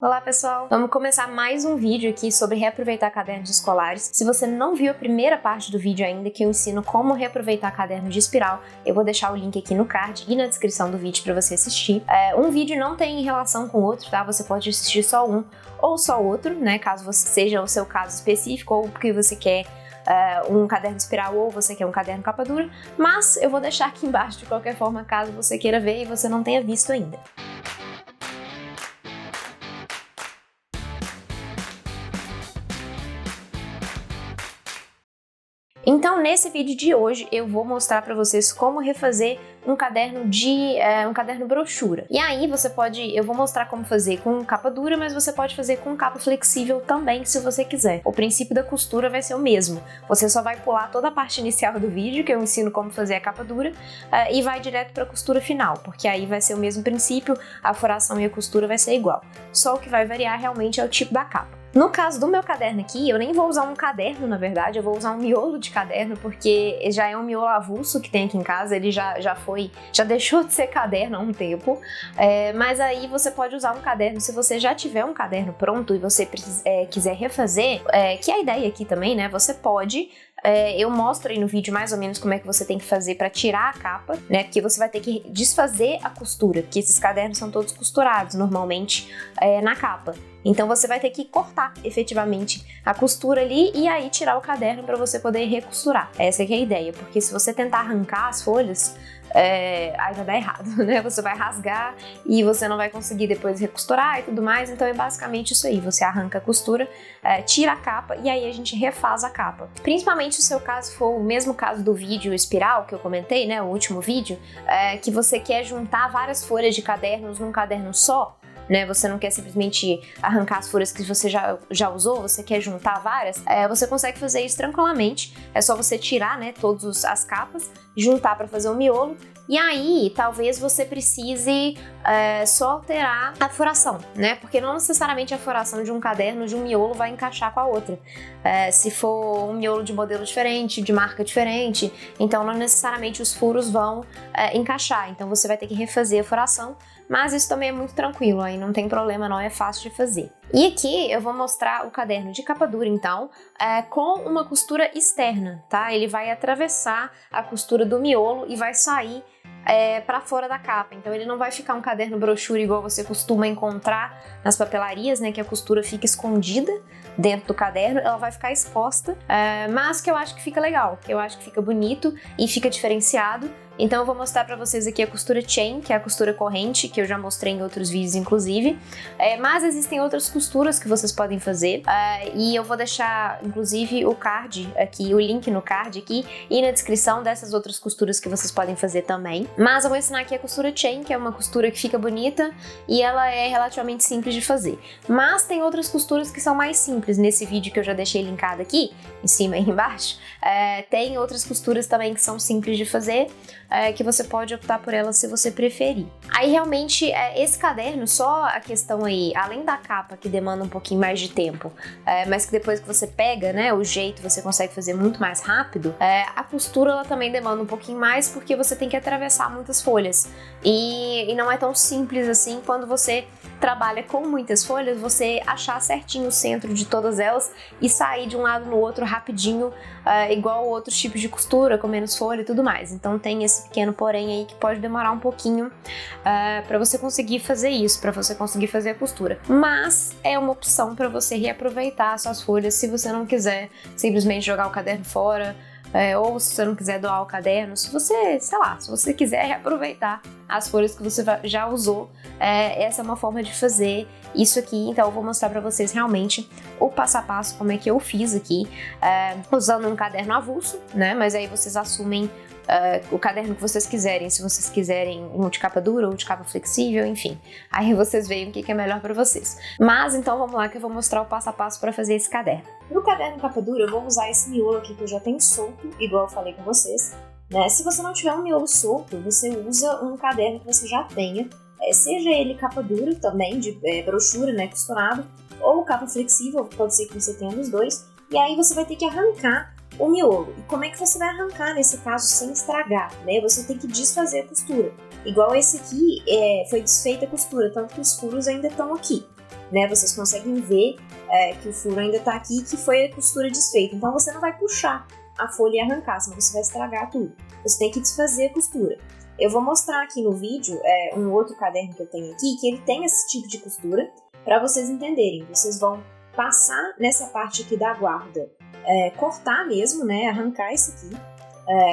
Olá pessoal, vamos começar mais um vídeo aqui sobre reaproveitar cadernos escolares. Se você não viu a primeira parte do vídeo ainda, que eu ensino como reaproveitar caderno de espiral, eu vou deixar o link aqui no card e na descrição do vídeo para você assistir. Um vídeo não tem relação com o outro, tá? Você pode assistir só um ou só outro, né? Caso você seja o seu caso específico ou porque você quer um caderno de espiral ou você quer um caderno capa dura, mas eu vou deixar aqui embaixo de qualquer forma caso você queira ver e você não tenha visto ainda. Então, nesse vídeo de hoje, eu vou mostrar para vocês como refazer um caderno brochura. E aí eu vou mostrar como fazer com capa dura, mas você pode fazer com capa flexível também, se você quiser. O princípio da costura vai ser o mesmo. Você só vai pular toda a parte inicial do vídeo, que eu ensino como fazer a capa dura, e vai direto para a costura final, porque aí vai ser o mesmo princípio, a furação e a costura vai ser igual. Só o que vai variar realmente é o tipo da capa. No caso do meu caderno aqui, eu nem vou usar um caderno, na verdade, eu vou usar um miolo de caderno, porque já é um miolo avulso que tem aqui em casa, ele já deixou de ser caderno há um tempo, mas aí você pode usar um caderno, se você já tiver um caderno pronto e você quiser refazer, que é a ideia aqui também, né, você pode... eu mostro aí no vídeo mais ou menos como é que você tem que fazer para tirar a capa, né? Porque você vai ter que desfazer a costura, porque esses cadernos são todos costurados normalmente na capa. Então você vai ter que cortar efetivamente a costura ali e aí tirar o caderno para você poder recosturar. Essa que é a ideia, porque se você tentar arrancar as folhas, aí vai dar errado, né? Você vai rasgar e você não vai conseguir depois recosturar e tudo mais, então é basicamente isso aí, você arranca a costura, tira a capa e aí a gente refaz a capa. Principalmente se o seu caso for o mesmo caso do vídeo espiral que eu comentei, né, o último vídeo, que você quer juntar várias folhas de cadernos num caderno só, né, você não quer simplesmente arrancar as folhas que você já usou, você quer juntar várias, você consegue fazer isso tranquilamente, é só você tirar, né, todas as capas, juntar para fazer o miolo, e aí talvez você precise só alterar a furação, né, porque não necessariamente a furação de um caderno, de um miolo, vai encaixar com a outra. Se for um miolo de modelo diferente, de marca diferente, então não necessariamente os furos vão encaixar, então você vai ter que refazer a furação, mas isso também é muito tranquilo, aí não tem problema não, é fácil de fazer. E aqui eu vou mostrar o caderno de capa dura, então, com uma costura externa, tá? Ele vai atravessar a costura do miolo e vai sair para fora da capa, então ele não vai ficar um caderno brochura igual você costuma encontrar nas papelarias, né, que a costura fica escondida dentro do caderno, ela vai ficar exposta, mas que eu acho que fica legal, que eu acho que fica bonito e fica diferenciado. Então eu vou mostrar para vocês aqui a costura chain, que é a costura corrente, que eu já mostrei em outros vídeos inclusive, mas existem outras costuras que vocês podem fazer, e eu vou deixar inclusive o card aqui, o link no card aqui e na descrição dessas outras costuras que vocês podem fazer também. Mas eu vou ensinar aqui a costura chain, que é uma costura que fica bonita e ela é relativamente simples de fazer. Mas tem outras costuras que são mais simples, nesse vídeo que eu já deixei linkado aqui, em cima e embaixo, tem outras costuras também que são simples de fazer, que você pode optar por ela se você preferir. Aí realmente esse caderno, só a questão aí, além da capa que demanda um pouquinho mais de tempo, mas que depois que você pega, né, o jeito você consegue fazer muito mais rápido, a costura ela também demanda um pouquinho mais porque você tem que atravessar muitas folhas e não é tão simples assim quando você trabalha com muitas folhas, você achar certinho o centro de todas elas e sair de um lado no outro rapidinho, igual outros tipos de costura, com menos folha e tudo mais. Então tem esse pequeno porém aí que pode demorar um pouquinho para você conseguir fazer isso, para você conseguir fazer a costura. Mas é uma opção para você reaproveitar suas folhas se você não quiser simplesmente jogar o caderno fora, ou se você não quiser doar o caderno, se você, sei lá, se você quiser reaproveitar as folhas que você já usou, essa é uma forma de fazer isso aqui. Então eu vou mostrar pra vocês realmente o passo a passo, como é que eu fiz aqui, usando um caderno avulso, né, mas aí vocês assumem o caderno que vocês quiserem, se vocês quiserem um de capa dura ou de capa flexível, enfim, aí vocês veem o que é melhor para vocês. Mas então vamos lá que eu vou mostrar o passo a passo para fazer esse caderno. No caderno capa dura eu vou usar esse miolo aqui que eu já tenho solto, igual eu falei com vocês, né? Se você não tiver um miolo solto, você usa um caderno que você já tenha, seja ele capa dura também, de brochura, né, costurado, ou capa flexível, pode ser que você tenha dos dois, e aí você vai ter que arrancar o miolo. E como é que você vai arrancar nesse caso sem estragar, né? Você tem que desfazer a costura. Igual esse aqui, foi desfeita a costura, tanto que os furos ainda estão aqui. né? Vocês conseguem ver que o furo ainda tá aqui e que foi a costura desfeita. Então você não vai puxar a folha e arrancar, senão você vai estragar tudo. Você tem que desfazer a costura. Eu vou mostrar aqui no vídeo um outro caderno que eu tenho aqui, que ele tem esse tipo de costura, para vocês entenderem. Vocês vão passar nessa parte aqui da guarda, cortar mesmo, né? Arrancar isso aqui,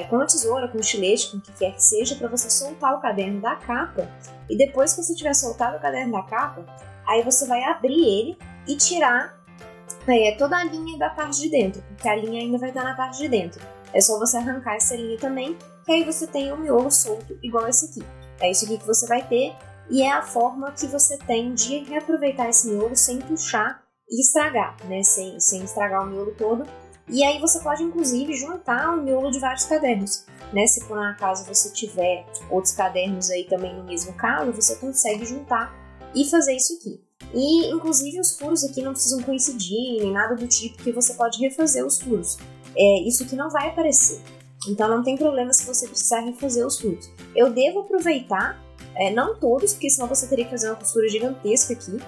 com a tesoura, com o estilete, com o que quer que seja, para você soltar o caderno da capa. E depois que você tiver soltado o caderno da capa, aí você vai abrir ele e tirar toda a linha da parte de dentro, porque a linha ainda vai estar na parte de dentro. É só você arrancar essa linha também, que aí você tem um miolo solto igual esse aqui. É isso aqui que você vai ter, e é a forma que você tem de reaproveitar esse miolo sem puxar e estragar, né? Sem estragar o miolo todo. E aí você pode, inclusive, juntar o miolo de vários cadernos, né? Se por acaso você tiver outros cadernos aí também no mesmo calo, você consegue juntar e fazer isso aqui. E, inclusive, os furos aqui não precisam coincidir, nem nada do tipo, que você pode refazer os furos. Isso aqui não vai aparecer. Então não tem problema se você precisar refazer os furos. Eu devo aproveitar, não todos, porque senão você teria que fazer uma costura gigantesca aqui,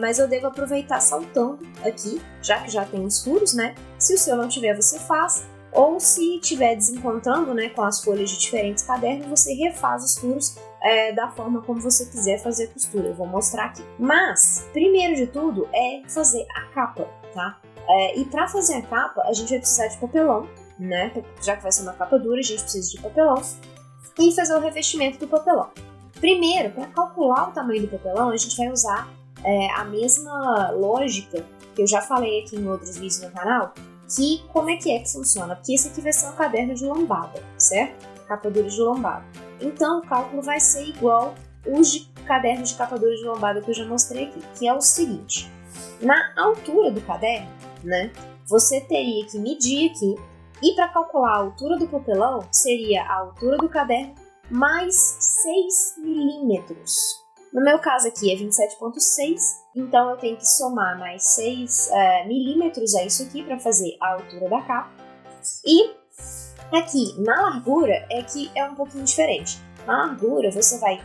mas eu devo aproveitar saltando aqui, já que já tem os furos, né? Se o seu não tiver, você faz. Ou se estiver desencontrando, né, com as folhas de diferentes cadernos, você refaz os furos da forma como você quiser fazer a costura. Eu vou mostrar aqui. Mas, primeiro de tudo, é fazer a capa, tá? E para fazer a capa, a gente vai precisar de papelão, né? Já que vai ser uma capa dura, a gente precisa de papelão. E fazer o revestimento do papelão. Primeiro, para calcular o tamanho do papelão, a gente vai usar a mesma lógica que eu já falei aqui em outros vídeos no canal, que como é que funciona? Porque esse aqui vai ser um caderno de lombada, certo? Capa dura de lombada. Então o cálculo vai ser igual os de cadernos de capa dura de lombada que eu já mostrei aqui, que é o seguinte: na altura do caderno, né, você teria que medir aqui, e para calcular a altura do papelão, seria a altura do caderno mais 6 milímetros. No meu caso aqui é 27,6, então eu tenho que somar mais 6 milímetros a isso aqui para fazer a altura da capa. E aqui na largura é que é um pouquinho diferente. Na largura você vai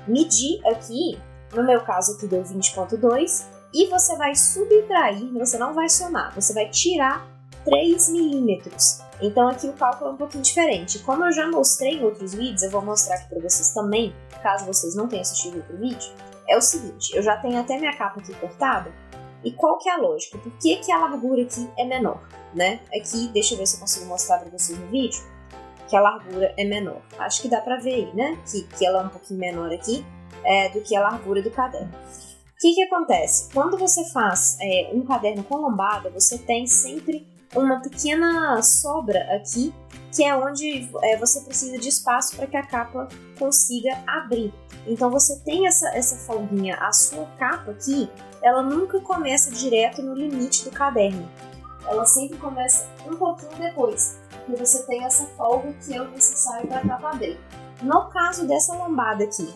medir aqui, no meu caso aqui deu 20,2, e você vai subtrair, você não vai somar, você vai tirar 3 milímetros. Então aqui o cálculo é um pouquinho diferente. Como eu já mostrei em outros vídeos, eu vou mostrar aqui para vocês também, caso vocês não tenham assistido outro vídeo. É o seguinte, eu já tenho até minha capa aqui cortada, e qual que é a lógica? Por que a largura aqui é menor, né? Aqui, deixa eu ver se eu consigo mostrar para vocês no vídeo, que a largura é menor. Acho que dá para ver aí, né? Que ela é um pouquinho menor aqui do que a largura do caderno. O que acontece? Quando você faz um caderno com lombada, você tem sempre uma pequena sobra aqui, que é onde você precisa de espaço para que a capa consiga abrir. Então você tem essa folguinha, a sua capa aqui, ela nunca começa direto no limite do caderno. Ela sempre começa um pouquinho depois, porque você tem essa folga que é o necessário para a capa abrir. No caso dessa lombada aqui,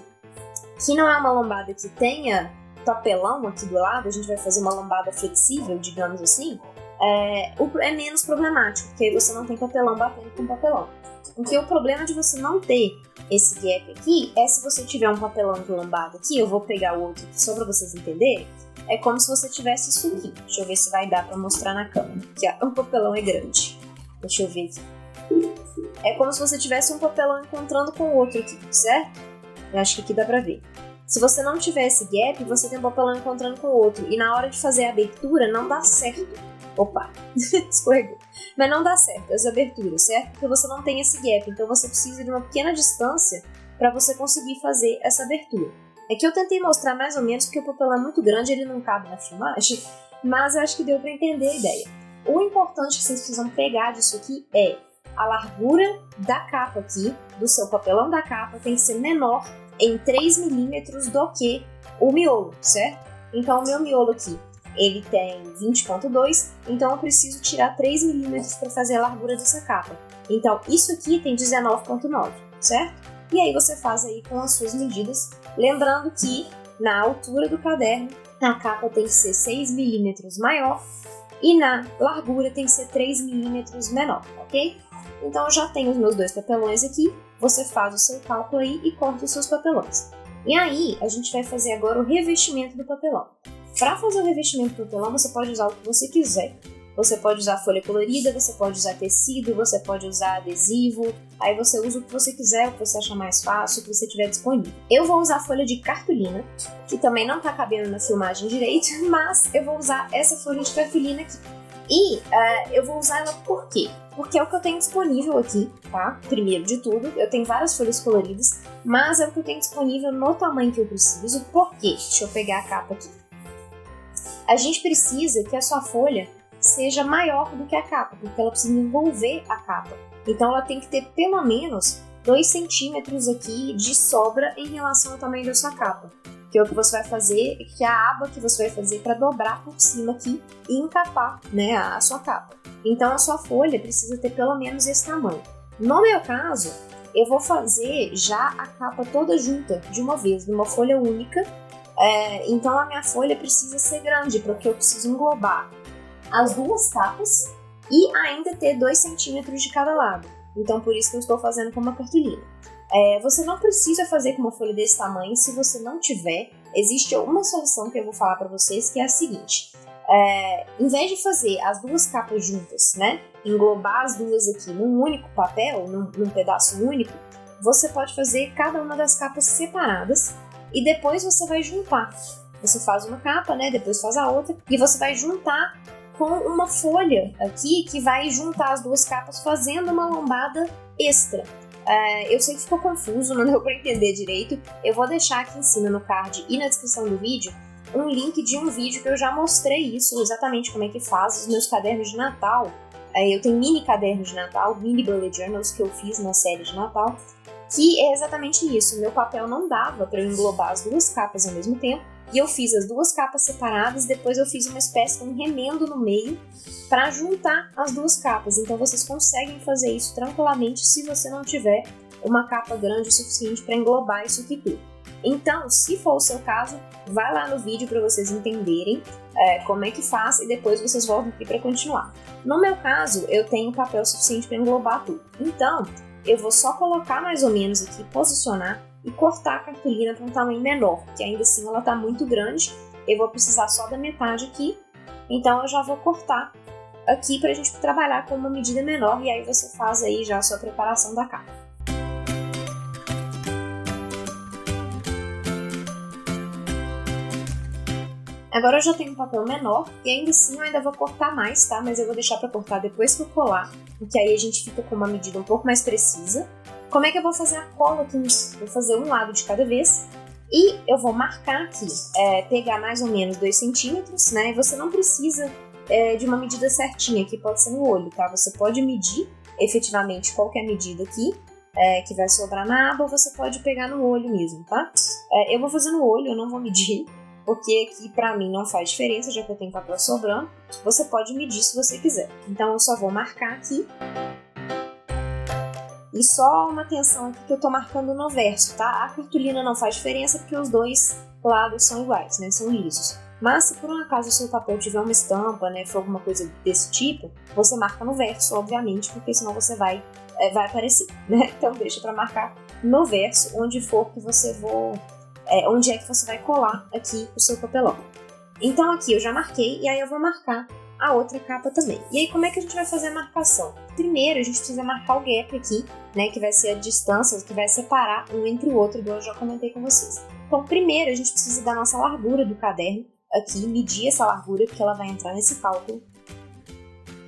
que não é uma lombada que tenha papelão aqui do lado, a gente vai fazer uma lombada flexível, digamos assim, é menos problemático, porque você não tem papelão batendo com papelão. Porque o problema de você não ter esse gap aqui é se você tiver um papelão de lombada aqui, eu vou pegar o outro aqui só para vocês entenderem, é como se você tivesse isso aqui. Deixa eu ver se vai dar para mostrar na câmera, que o papelão é grande. Deixa eu ver aqui. É como se você tivesse um papelão encontrando com o outro aqui, certo? Eu acho que aqui dá para ver. Se você não tiver esse gap, você tem um papelão encontrando com o outro, e na hora de fazer a abertura não dá certo. Opa, escorregou. Mas não dá certo as aberturas, certo? Porque você não tem esse gap, então você precisa de uma pequena distância para você conseguir fazer essa abertura. Aqui eu tentei mostrar mais ou menos, porque o papelão é muito grande, ele não cabe na filmagem, mas eu acho que deu para entender a ideia. O importante que vocês precisam pegar disso aqui é a largura da capa aqui, do seu papelão da capa, tem que ser menor em 3 milímetros do que o miolo, certo? Então o meu miolo aqui, ele tem 20,2, então eu preciso tirar 3 milímetros para fazer a largura dessa capa. Então isso aqui tem 19,9, certo? E aí você faz aí com as suas medidas, lembrando que na altura do caderno a capa tem que ser 6 milímetros maior e na largura tem que ser 3 milímetros menor, ok? Então eu já tenho os meus dois papelões aqui, você faz o seu cálculo aí e corta os seus papelões. E aí a gente vai fazer agora o revestimento do papelão. Para fazer o revestimento do hortelã, você pode usar o que você quiser. Você pode usar folha colorida, você pode usar tecido, você pode usar adesivo. Aí você usa o que você quiser, o que você achar mais fácil, o que você tiver disponível. Eu vou usar folha de cartolina, que também não tá cabendo na filmagem direito, mas eu vou usar essa folha de cartolina aqui. E eu vou usar ela por quê? Porque é o que eu tenho disponível aqui, tá? Primeiro de tudo, eu tenho várias folhas coloridas, mas é o que eu tenho disponível no tamanho que eu preciso. Por quê? Deixa eu pegar a capa aqui. A gente precisa que a sua folha seja maior do que a capa, porque ela precisa envolver a capa. Então ela tem que ter pelo menos 2 centímetros aqui de sobra em relação ao tamanho da sua capa. Que é o que você vai fazer, que é a aba que você vai fazer para dobrar por cima aqui e encapar, né, a sua capa. Então a sua folha precisa ter pelo menos esse tamanho. No meu caso, eu vou fazer já a capa toda junta de uma vez, numa folha única. Então a minha folha precisa ser grande, porque eu preciso englobar as 2 capas e ainda ter 2 centímetros de cada lado. Então por isso que eu estou fazendo com uma cartolina. Você não precisa fazer com uma folha desse tamanho se você não tiver. Existe uma solução que eu vou falar para vocês, que é a seguinte. Em vez de fazer as 2 capas juntas, né, englobar as duas aqui num único papel, num pedaço único, você pode fazer cada uma das capas separadas e depois você vai juntar. Você faz uma capa, né, depois faz a outra e você vai juntar com uma folha aqui que vai juntar as 2 capas fazendo uma lombada extra. Eu sei que ficou confuso, não deu para entender direito. Eu vou deixar aqui em cima no card e na descrição do vídeo um link de um vídeo que eu já mostrei isso, exatamente como é que faz os meus cadernos de Natal. Eu tenho mini cadernos de Natal, mini bullet journals que eu fiz na série de Natal, que é exatamente isso. Meu papel não dava para eu englobar as 2 capas ao mesmo tempo, e eu fiz as 2 capas separadas, depois eu fiz uma espécie de um remendo no meio para juntar as 2 capas. Então vocês conseguem fazer isso tranquilamente se você não tiver uma capa grande o suficiente para englobar isso aqui tudo. Então, se for o seu caso, vai lá no vídeo para vocês entenderem como é que faz e depois vocês voltam aqui para continuar. No meu caso, eu tenho papel suficiente para englobar tudo. Então, eu vou só colocar mais ou menos aqui, posicionar e cortar a cartolina para um tamanho menor, porque ainda assim ela está muito grande. Eu vou precisar só da metade aqui, então eu já vou cortar aqui para a gente trabalhar com uma medida menor e aí você faz aí já a sua preparação da capa. Agora eu já tenho um papel menor e ainda assim eu ainda vou cortar mais, tá? Mas eu vou deixar para cortar depois que eu colar, porque aí a gente fica com uma medida um pouco mais precisa. Como é que eu vou fazer a cola aqui? Vou fazer um lado de cada vez e eu vou marcar aqui, pegar mais ou menos 2 centímetros, né? E você não precisa de uma medida certinha, que pode ser no olho, tá? Você pode medir efetivamente qualquer medida aqui, que vai sobrar na aba, ou você pode pegar no olho mesmo, tá? Eu vou fazer no olho, eu não vou medir, porque aqui pra mim não faz diferença, já que eu tenho papel sobrando. Você pode medir se você quiser. Então eu só vou marcar aqui. E só uma atenção aqui que eu tô marcando no verso, tá? A cartolina não faz diferença porque os 2 lados são iguais, né? São lisos. Mas se por um acaso o seu papel tiver uma estampa, né? For alguma coisa desse tipo, você marca no verso, obviamente, porque senão você vai aparecer, né? Então deixa pra marcar no verso, onde for que você onde é que você vai colar aqui o seu papelão. Então aqui eu já marquei e aí eu vou marcar a outra capa também. E aí como é que a gente vai fazer a marcação? Primeiro a gente precisa marcar o gap aqui, né, que vai ser a distância que vai separar um entre o outro, igual eu já comentei com vocês. Então primeiro a gente precisa da nossa largura do caderno aqui, medir essa largura porque ela vai entrar nesse cálculo.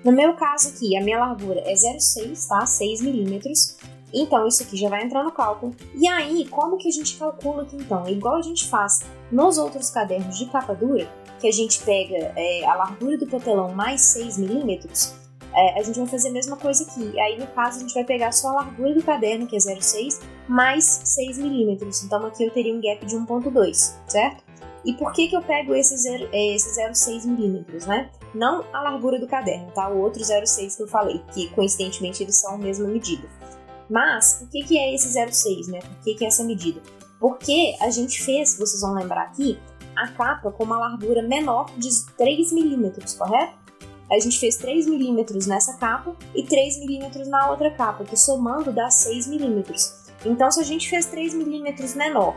No meu caso aqui, a minha largura é 0,6, tá? 6 milímetros. Então, isso aqui já vai entrar no cálculo. E aí, como que a gente calcula aqui então? É igual a gente faz nos outros cadernos de capa dura, que a gente pega a largura do papelão mais 6 milímetros, a gente vai fazer a mesma coisa aqui. Aí, no caso, a gente vai pegar só a largura do caderno, que é 0,6, mais 6 milímetros. Então, aqui eu teria um gap de 1,2, certo? E por que eu pego esse 0,6 milímetros, né? Não a largura do caderno, tá? O outro 0,6 que eu falei, que coincidentemente eles são a mesma medida. Mas, por que é esse 0,6, né? Por que é essa medida? Porque a gente fez, vocês vão lembrar aqui, a capa com uma largura menor de 3 milímetros, correto? A gente fez 3 milímetros nessa capa e 3 milímetros na outra capa, que somando dá 6 milímetros. Então, se a gente fez 3 milímetros menor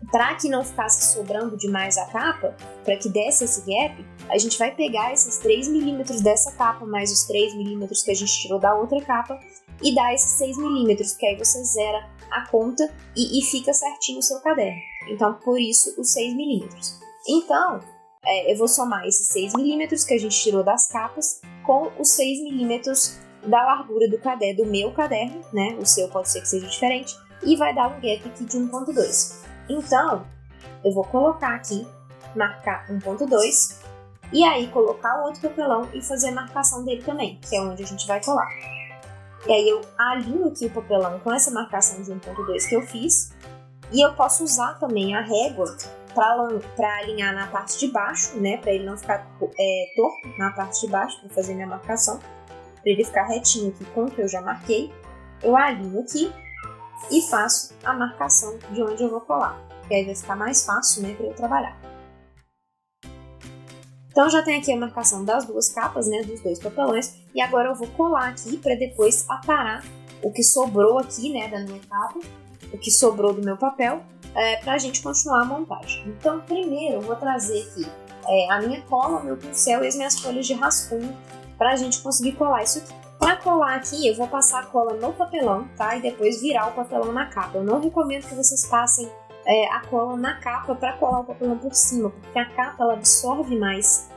Para que não ficasse sobrando demais a capa, para que desse esse gap, a gente vai pegar esses 3 milímetros dessa capa, mais os 3 milímetros que a gente tirou da outra capa, e dar esses 6 milímetros, que aí você zera a conta e fica certinho o seu caderno. Então, por isso, os 6 milímetros. Então, eu vou somar esses 6 milímetros que a gente tirou das capas com os 6 milímetros da largura do caderno, do meu caderno, né? O seu pode ser que seja diferente, e vai dar um gap aqui de 1.2. Então, eu vou colocar aqui, marcar 1.2, e aí colocar o outro papelão e fazer a marcação dele também, que é onde a gente vai colar. E aí eu alinho aqui o papelão com essa marcação de 1.2 que eu fiz, e eu posso usar também a régua para alinhar na parte de baixo, né, para ele não ficar torto na parte de baixo, para fazer minha marcação, para ele ficar retinho aqui com o que eu já marquei. Eu alinho aqui e faço a marcação de onde eu vou colar, que aí vai ficar mais fácil, né, para eu trabalhar. Então já tem aqui a marcação das duas capas, né, dos dois papelões, e agora eu vou colar aqui para depois aparar o que sobrou aqui, né, da minha capa, o que sobrou do meu papel, para a gente continuar a montagem. Então primeiro eu vou trazer aqui a minha cola, o meu pincel e as minhas folhas de rascunho para a gente conseguir colar isso aqui. Para colar aqui, eu vou passar a cola no papelão, tá? E depois virar o papelão na capa. Eu não recomendo que vocês passem a cola na capa para colar o papelão por cima, porque a capa ela absorve mais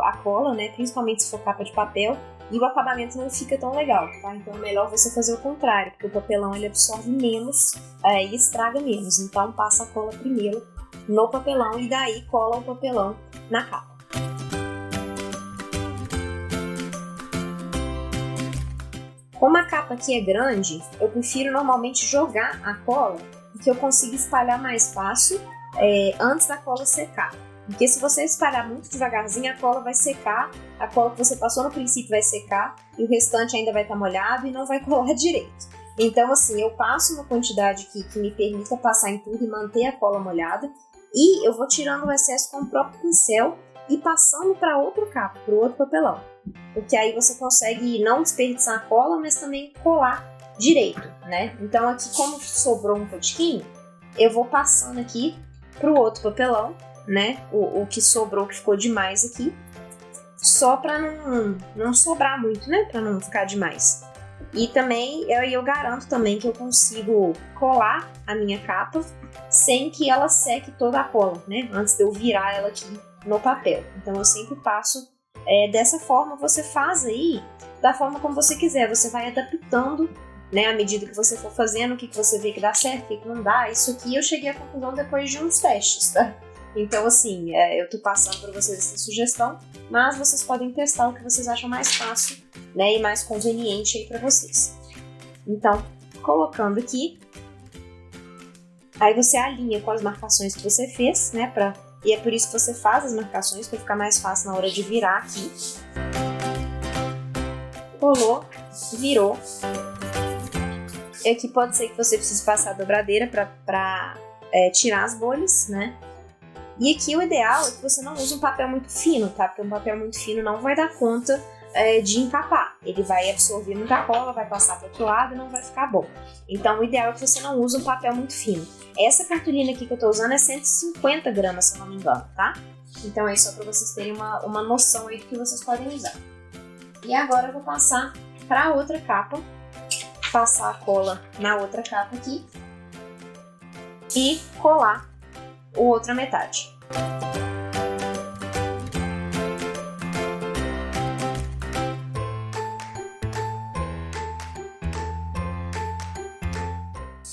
a cola, né? Principalmente se for capa de papel, e o acabamento não fica tão legal, tá? Então é melhor você fazer o contrário, porque o papelão ele absorve menos e estraga menos. Então passa a cola primeiro no papelão e daí cola o papelão na capa. Como a capa aqui é grande, eu prefiro normalmente jogar a cola, porque eu consigo espalhar mais fácil antes da cola secar. Porque se você espalhar muito devagarzinho, a cola vai secar, a cola que você passou no princípio vai secar, e o restante ainda vai estar molhado e não vai colar direito. Então assim, eu passo uma quantidade que me permita passar em tudo e manter a cola molhada, e eu vou tirando o excesso com o próprio pincel e passando para outra capa, para o outro papelão. Porque aí você consegue não desperdiçar a cola, mas também colar direito, né? Então aqui, como sobrou um pouquinho, eu vou passando aqui pro outro papelão, né? O que sobrou, que ficou demais aqui, só para não sobrar muito, né? Para não ficar demais. E também eu garanto também que eu consigo colar a minha capa sem que ela seque toda a cola, né? Antes de eu virar ela aqui no papel. Então eu sempre passo dessa forma. Você faz aí da forma como você quiser, você vai adaptando, né, à medida que você for fazendo, o que você vê que dá certo, o que não dá. Isso aqui eu cheguei à conclusão depois de uns testes, tá? Então assim, eu tô passando para vocês essa sugestão, mas vocês podem testar o que vocês acham mais fácil, né, e mais conveniente aí para vocês. Então, colocando aqui, aí você alinha com as marcações que você fez, né, e é por isso que você faz as marcações, para ficar mais fácil na hora de virar aqui. Colou, virou. E aqui pode ser que você precise passar a dobradeira para tirar as bolhas, né? E aqui o ideal é que você não use um papel muito fino, tá? Porque um papel muito fino não vai dar conta de encapar. Ele vai absorver muita cola, vai passar para o outro lado e não vai ficar bom. Então o ideal é que você não use um papel muito fino. Essa cartolina aqui que eu tô usando é 150 gramas, se eu não me engano, tá? Então é só para vocês terem uma noção aí do que vocês podem usar. E agora eu vou passar para a outra capa, passar a cola na outra capa aqui e colar a outra metade.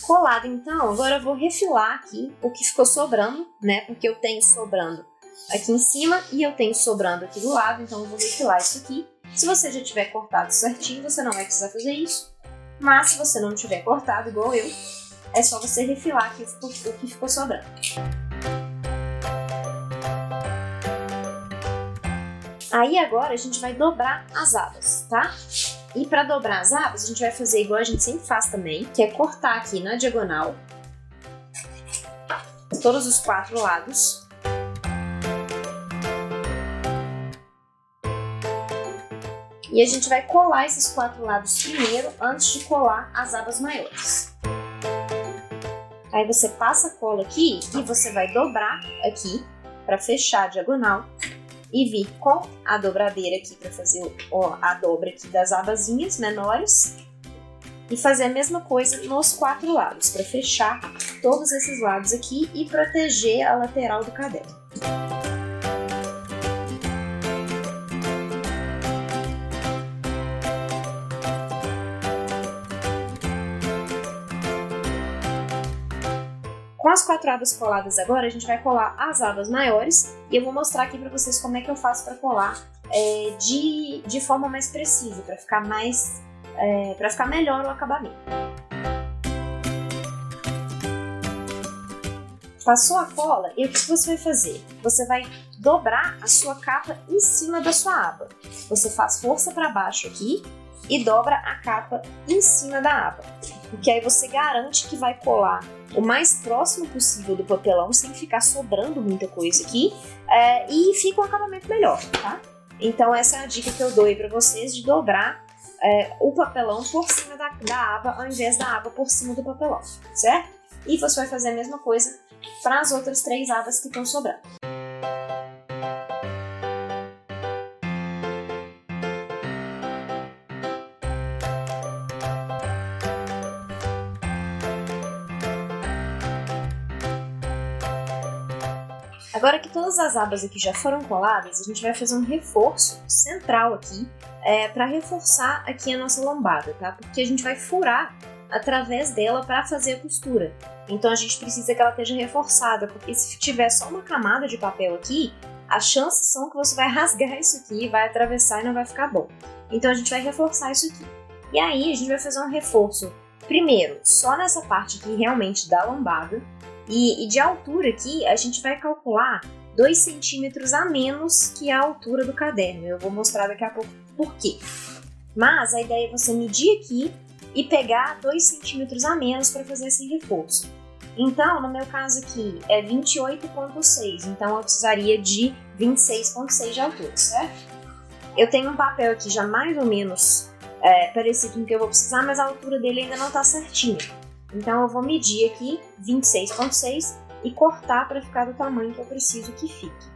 Colado, então, agora eu vou refilar aqui o que ficou sobrando, né? Porque eu tenho sobrando aqui em cima e eu tenho sobrando aqui do lado, então eu vou refilar isso aqui. Se você já tiver cortado certinho, você não vai precisar fazer isso. Mas se você não tiver cortado igual eu, é só você refilar aqui o que ficou sobrando. Aí agora a gente vai dobrar as abas, tá? E para dobrar as abas, a gente vai fazer igual a gente sempre faz também, que é cortar aqui na diagonal todos os 4 lados. E a gente vai colar esses 4 lados primeiro, antes de colar as abas maiores. Aí você passa a cola aqui e você vai dobrar aqui para fechar a diagonal e vir com a dobradeira aqui para fazer a dobra aqui das abazinhas menores e fazer a mesma coisa nos 4 lados para fechar todos esses lados aqui e proteger a lateral do caderno. Com as 4 abas coladas agora, a gente vai colar as abas maiores e eu vou mostrar aqui para vocês como é que eu faço para colar de forma mais precisa, para ficar melhor o acabamento. Passou a cola e o que você vai fazer? Você vai dobrar a sua capa em cima da sua aba. Você faz força para baixo aqui e dobra a capa em cima da aba, porque aí você garante que vai colar o mais próximo possível do papelão, sem ficar sobrando muita coisa aqui, e fica um acabamento melhor, tá? Então essa é a dica que eu dou aí pra vocês, de dobrar o papelão por cima da aba, ao invés da aba por cima do papelão, certo? E você vai fazer a mesma coisa para as outras 3 abas que estão sobrando. Agora que todas as abas aqui já foram coladas, a gente vai fazer um reforço central aqui para reforçar aqui a nossa lombada, tá? Porque a gente vai furar através dela para fazer a costura. Então a gente precisa que ela esteja reforçada, porque se tiver só uma camada de papel aqui, as chances são que você vai rasgar isso aqui, vai atravessar e não vai ficar bom. Então a gente vai reforçar isso aqui. E aí a gente vai fazer um reforço, primeiro, só nessa parte aqui realmente da lombada, e de altura aqui a gente vai calcular 2 centímetros a menos que a altura do caderno. Eu vou mostrar daqui a pouco por quê. Mas a ideia é você medir aqui e pegar 2 centímetros a menos para fazer esse reforço. Então, no meu caso aqui é 28,6, então eu precisaria de 26,6 de altura, certo? Eu tenho um papel aqui já mais ou menos parecido com o que eu vou precisar, mas a altura dele ainda não está certinha. Então eu vou medir aqui 26,6 e cortar para ficar do tamanho que eu preciso que fique.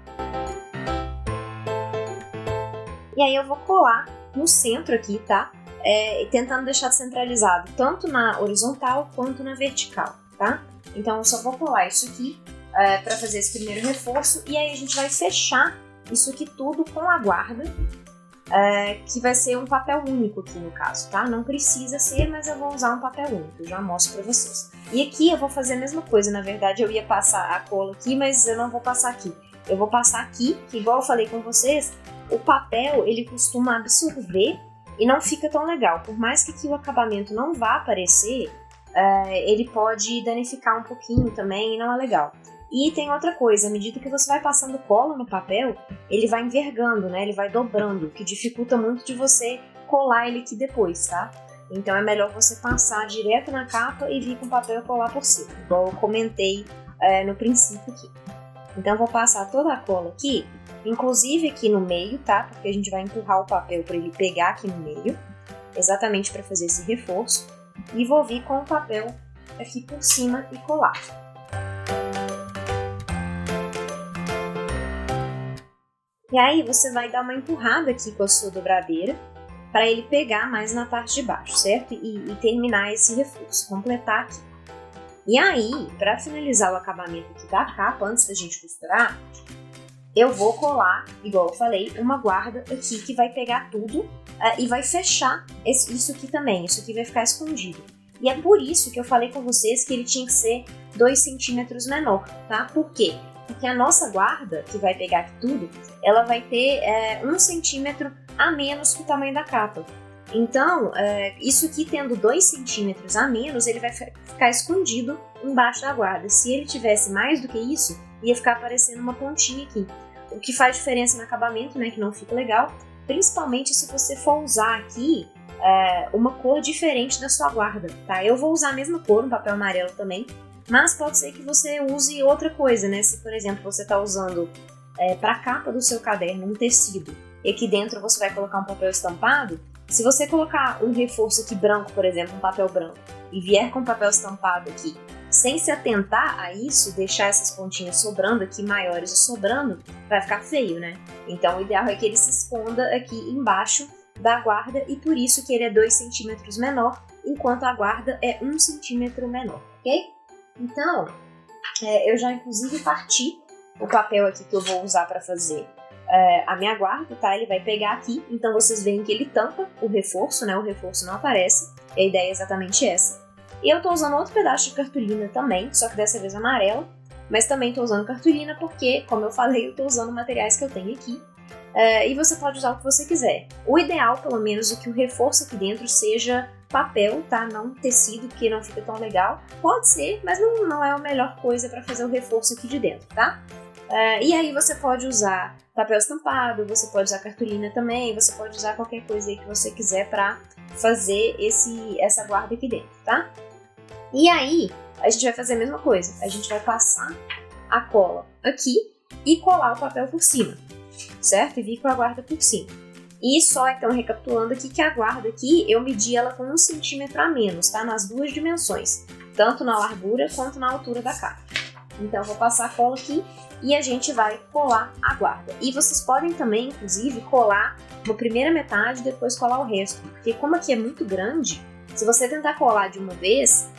E aí eu vou colar no centro aqui, tá? Tentando deixar centralizado tanto na horizontal quanto na vertical, tá? Então eu só vou colar isso aqui para fazer esse primeiro reforço e aí a gente vai fechar isso aqui tudo com a guarda, que vai ser um papel único aqui no caso, tá? Não precisa ser, mas eu vou usar um papel único, eu já mostro pra vocês. E aqui eu vou fazer a mesma coisa, na verdade eu ia passar a cola aqui, mas eu não vou passar aqui. Eu vou passar aqui, que igual eu falei com vocês, o papel ele costuma absorver e não fica tão legal. Por mais que aqui o acabamento não vá aparecer, ele pode danificar um pouquinho também e não é legal. E tem outra coisa, à medida que você vai passando cola no papel, ele vai envergando, né? Ele vai dobrando, o que dificulta muito de você colar ele aqui depois, tá? Então é melhor você passar direto na capa e vir com o papel e colar por cima, igual eu comentei no princípio aqui. Então eu vou passar toda a cola aqui, inclusive aqui no meio, tá? Porque a gente vai empurrar o papel para ele pegar aqui no meio, exatamente para fazer esse reforço. E vou vir com o papel aqui por cima e colar. E aí você vai dar uma empurrada aqui com a sua dobradeira para ele pegar mais na parte de baixo, certo? E terminar esse reforço, completar aqui. E aí, para finalizar o acabamento aqui da capa, antes da gente costurar, eu vou colar, igual eu falei, uma guarda aqui que vai pegar tudo e vai fechar isso aqui também. Isso aqui vai ficar escondido. E é por isso que eu falei com vocês que ele tinha que ser 2 centímetros menor, tá? Por quê? Porque a nossa guarda, que vai pegar aqui tudo, ela vai ter 1 centímetro a menos que o tamanho da capa. Então, isso aqui tendo 2 centímetros a menos, ele vai ficar escondido embaixo da guarda. Se ele tivesse mais do que isso, ia ficar aparecendo uma pontinha aqui. O que faz diferença no acabamento, né, que não fica legal, principalmente se você for usar aqui uma cor diferente da sua guarda, tá? Eu vou usar a mesma cor, um papel amarelo também, mas pode ser que você use outra coisa, né? Se, por exemplo, você está usando para a capa do seu caderno um tecido e aqui dentro você vai colocar um papel estampado, se você colocar um reforço aqui branco, por exemplo, um papel branco, e vier com papel estampado aqui sem se atentar a isso, deixar essas pontinhas sobrando aqui, maiores e sobrando, vai ficar feio, né? Então o ideal é que ele se esconda aqui embaixo da guarda e por isso que ele é 2 centímetros menor, enquanto a guarda é 1 centímetro menor, ok? Então, eu já inclusive parti o papel aqui que eu vou usar para fazer a minha guarda, tá? Ele vai pegar aqui, então vocês veem que ele tampa o reforço, né? O reforço não aparece, a ideia é exatamente essa. E eu tô usando outro pedaço de cartolina também, só que dessa vez amarela, mas também tô usando cartolina porque, como eu falei, eu tô usando materiais que eu tenho aqui. E você pode usar o que você quiser. O ideal, pelo menos, é que o reforço aqui dentro seja papel, tá? Não tecido, que não fica tão legal. Pode ser, mas não é a melhor coisa para fazer o reforço aqui de dentro, tá? E aí você pode usar papel estampado, você pode usar cartolina também, você pode usar qualquer coisa aí que você quiser para fazer essa guarda aqui dentro, tá? E aí, a gente vai fazer a mesma coisa. A gente vai passar a cola aqui e colar o papel por cima, certo? E vir com a guarda por cima. E só, então, recapitulando aqui, que a guarda aqui, eu medi ela com 1 centímetro a menos, tá? Nas duas dimensões, tanto na largura quanto na altura da capa. Então, eu vou passar a cola aqui e a gente vai colar a guarda. E vocês podem também, inclusive, colar uma primeira metade e depois colar o resto. Porque como aqui é muito grande, se você tentar colar de uma vez,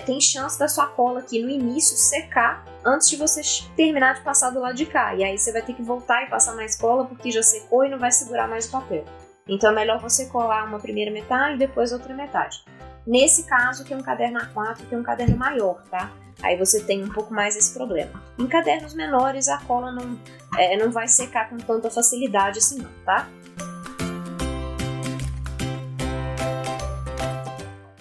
tem chance da sua cola aqui no início secar antes de você terminar de passar do lado de cá. E aí você vai ter que voltar e passar mais cola porque já secou e não vai segurar mais o papel. Então é melhor você colar uma primeira metade e depois outra metade. Nesse caso, que é um caderno A4, que é um caderno maior, tá? Aí você tem um pouco mais esse problema. Em cadernos menores, a cola não vai secar com tanta facilidade assim não, tá?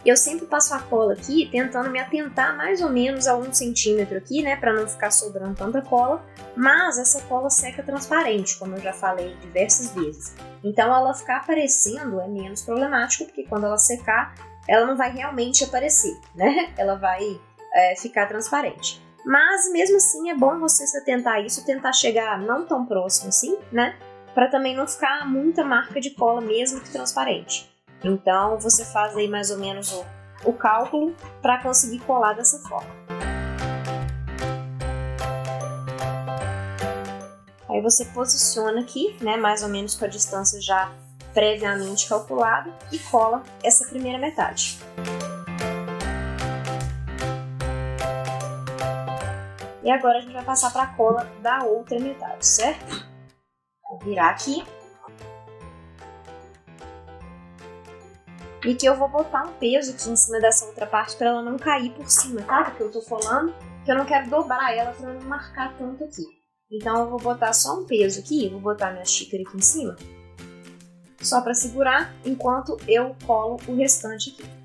Eu sempre passo a cola aqui tentando me atentar mais ou menos a 1 centímetro aqui, né, para não ficar sobrando tanta cola, mas essa cola seca transparente, como eu já falei diversas vezes. Então ela ficar aparecendo é menos problemático, porque quando ela secar, ela não vai realmente aparecer, né, ela vai ficar transparente. Mas mesmo assim é bom você se atentar a isso, tentar chegar não tão próximo assim, né, para também não ficar muita marca de cola mesmo que transparente. Então você faz aí mais ou menos o cálculo para conseguir colar dessa forma. Aí você posiciona aqui, né, mais ou menos com a distância já previamente calculada e cola essa primeira metade. E agora a gente vai passar para a cola da outra metade, certo? Vou virar aqui. E que eu vou botar um peso aqui em cima dessa outra parte para ela não cair por cima, tá? Porque eu tô colando, que eu não quero dobrar ela para não marcar tanto aqui. Então eu vou botar só um peso aqui, vou botar minha xícara aqui em cima, só para segurar enquanto eu colo o restante aqui.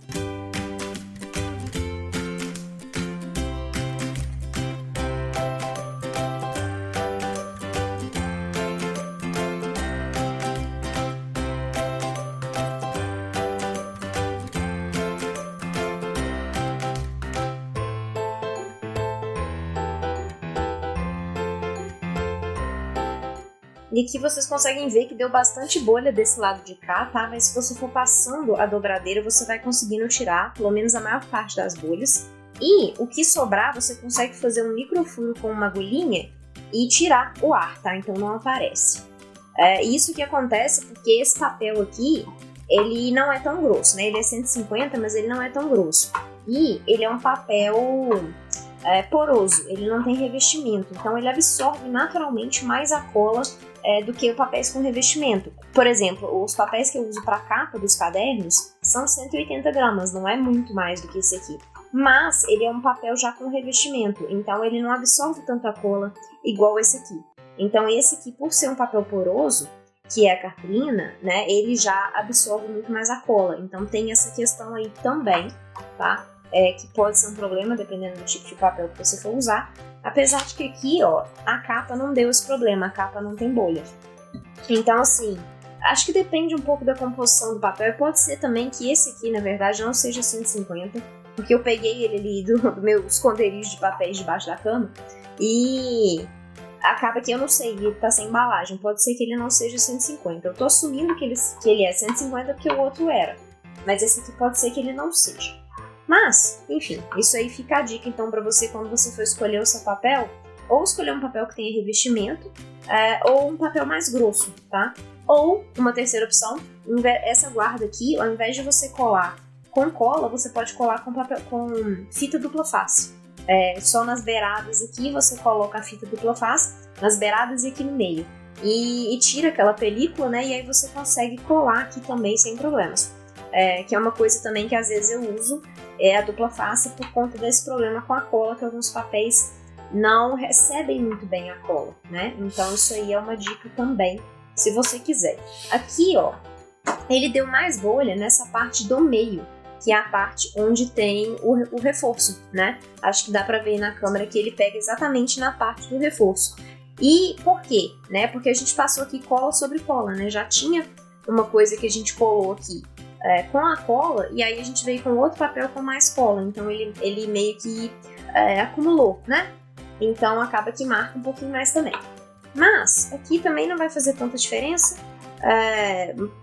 E aqui vocês conseguem ver que deu bastante bolha desse lado de cá, tá? Mas se você for passando a dobradeira, você vai conseguindo tirar, pelo menos a maior parte das bolhas. E o que sobrar, você consegue fazer um microfuro com uma agulhinha e tirar o ar, tá? Então não aparece. Isso que acontece porque esse papel aqui, ele não é tão grosso, né? Ele é 150, mas ele não é tão grosso. E ele é um papel poroso, ele não tem revestimento, então ele absorve naturalmente mais a cola do que os papéis com revestimento. Por exemplo, os papéis que eu uso para capa dos cadernos são 180 gramas, não é muito mais do que esse aqui. Mas ele é um papel já com revestimento, então ele não absorve tanta cola igual esse aqui. Então esse aqui, por ser um papel poroso, que é a cartolina, né, ele já absorve muito mais a cola. Então tem essa questão aí também, tá? Que pode ser um problema dependendo do tipo de papel que você for usar. Apesar de que aqui, ó, a capa não deu esse problema, a capa não tem bolha. Então, assim, acho que depende um pouco da composição do papel. Pode ser também que esse aqui, na verdade, não seja 150, porque eu peguei ele ali do meu esconderijo de papéis debaixo da cama e acaba que eu não sei, ele tá sem embalagem. Pode ser que ele não seja 150. Eu tô assumindo que ele é 150 porque o outro era, mas esse aqui pode ser que ele não seja. Mas, enfim, isso aí fica a dica então para você quando você for escolher o seu papel, ou escolher um papel que tenha revestimento, ou um papel mais grosso, tá? Ou, uma terceira opção, essa guarda aqui, ao invés de você colar com cola, você pode colar com fita dupla face. Só nas beiradas aqui você coloca a fita dupla face, nas beiradas e aqui no meio. E tira aquela película, né? E aí você consegue colar aqui também sem problemas. Que é uma coisa também que às vezes eu uso, a dupla face por conta desse problema com a cola, que alguns papéis não recebem muito bem a cola, né? Então isso aí é uma dica também, se você quiser. Aqui, ó, ele deu mais bolha nessa parte do meio, que é a parte onde tem o reforço, né? Acho que dá pra ver na câmera que ele pega exatamente na parte do reforço. E por quê? Né? Porque a gente passou aqui cola sobre cola, né? Já tinha uma coisa que a gente colou aqui com a cola, e aí a gente veio com outro papel com mais cola, então ele meio que acumulou, né? Então acaba que marca um pouquinho mais também. Mas aqui também não vai fazer tanta diferença